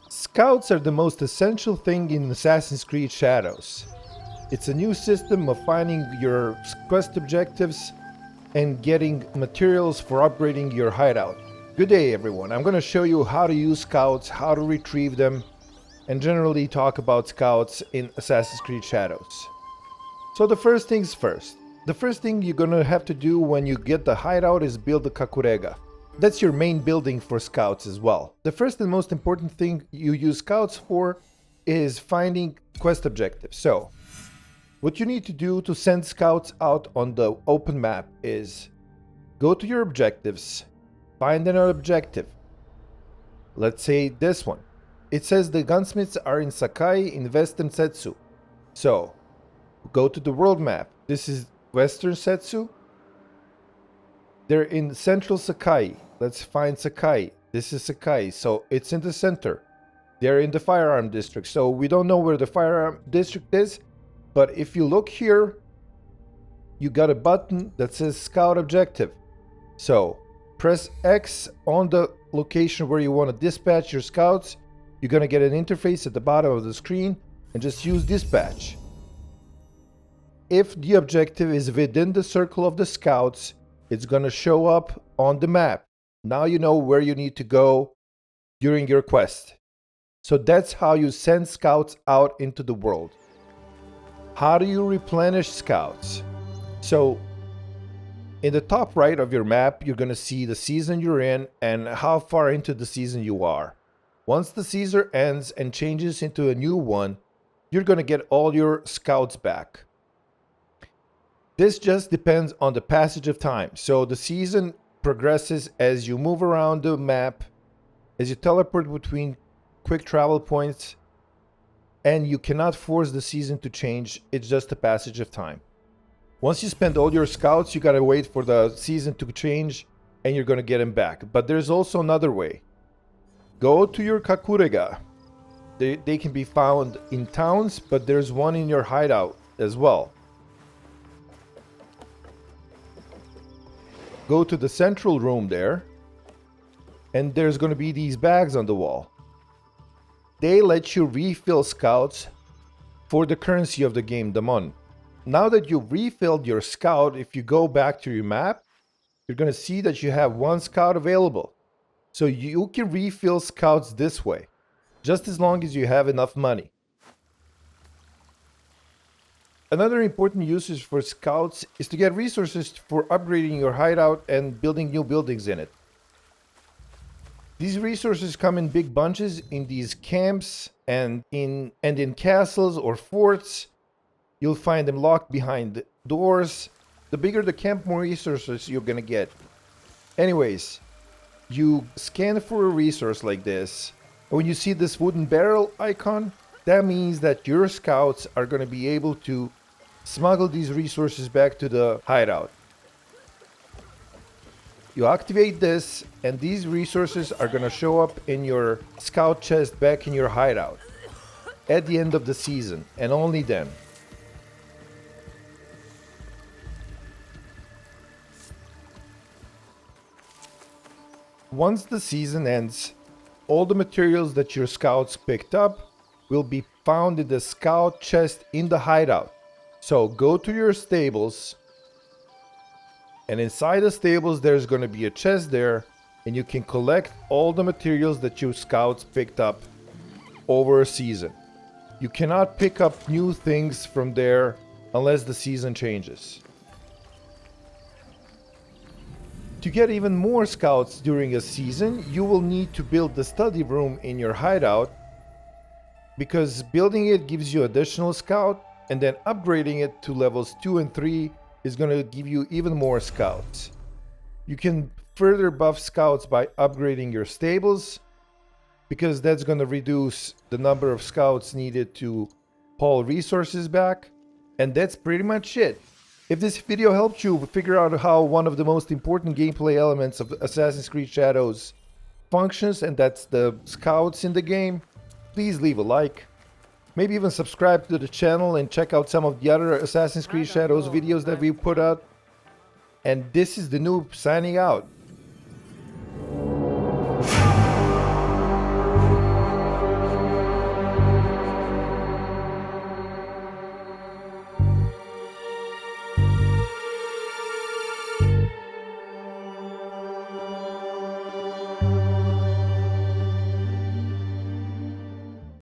Scouts are the most essential thing in Assassin's Creed Shadows. It's a new system of finding your quest objectives and getting materials for upgrading your hideout. Good day everyone, I'm going to show you how to use scouts, how to retrieve them, and generally talk about scouts in Assassin's Creed Shadows. So the first things first. The first thing you're going to have to do when you get the hideout is build the Kakurega. That's your main building for scouts as well. The first and most important thing you use scouts for is finding quest objectives. So, what you need to do to send scouts out on the open map is go to your objectives, find an objective. Let's say this one. It says the gunsmiths are in Sakai in Western Setsu. So, go to the world map. This is Western Setsu. They're in Central Sakai. Let's find Sakai. This is Sakai, so it's in the center. They're in the firearm district, so we don't know where the firearm district is, but if you look here, you got a button that says Scout Objective. So press X on the location where you want to dispatch your scouts. You're going to get an interface at the bottom of the screen and just use dispatch. If the objective is within the circle of the scouts, it's going to show up on the map. Now you know where you need to go during your quest. So that's how you send scouts out into the world. How do you replenish scouts? So in the top right of your map, you're going to see the season you're in and how far into the season you are. Once the season ends and changes into a new one, you're going to get all your scouts back. This just depends on the passage of time. So the season progresses as you move around the map, as you teleport between quick travel points, and you cannot force the season to change. It's just a passage of time. Once you spend all your scouts, you gotta wait for the season to change and you're gonna get them back. But there's also another way. Go to your Kakurega. They can be found in towns, but there's one in your hideout as well. Go to the central room there, and there's going to be these bags on the wall. They let you refill scouts for the currency of the game, the mon. Now that you've refilled your scout, if you go back to your map, you're going to see that you have one scout available. So you can refill scouts this way, just as long as you have enough money. Another important usage for scouts is to get resources for upgrading your hideout and building new buildings in it. These resources come in big bunches in these camps and in castles or forts. You'll find them locked behind doors. The bigger the camp, more resources you're gonna get. Anyways, you scan for a resource like this. When you see this wooden barrel icon, that means that your scouts are gonna be able to smuggle these resources back to the hideout. You activate this and these resources are going to show up in your scout chest back in your hideout at the end of the season, and only then. Once the season ends, all the materials that your scouts picked up will be found in the scout chest in the hideout. So go to your stables, and inside the stables there's going to be a chest there, and you can collect all the materials that your scouts picked up over a season. You cannot pick up new things from there unless the season changes. To get even more scouts during a season, you will need to build the study room in your hideout, because building it gives you additional scout, and then upgrading it to levels 2 and 3 is going to give you even more scouts. You can further buff scouts by upgrading your stables, because that's going to reduce the number of scouts needed to haul resources back. And that's pretty much it. If this video helped you figure out how one of the most important gameplay elements of Assassin's Creed Shadows functions, and that's the scouts in the game, please leave a like. Maybe even subscribe to the channel and check out some of the other Assassin's Creed Shadows videos that we put out. And this is the noob signing out.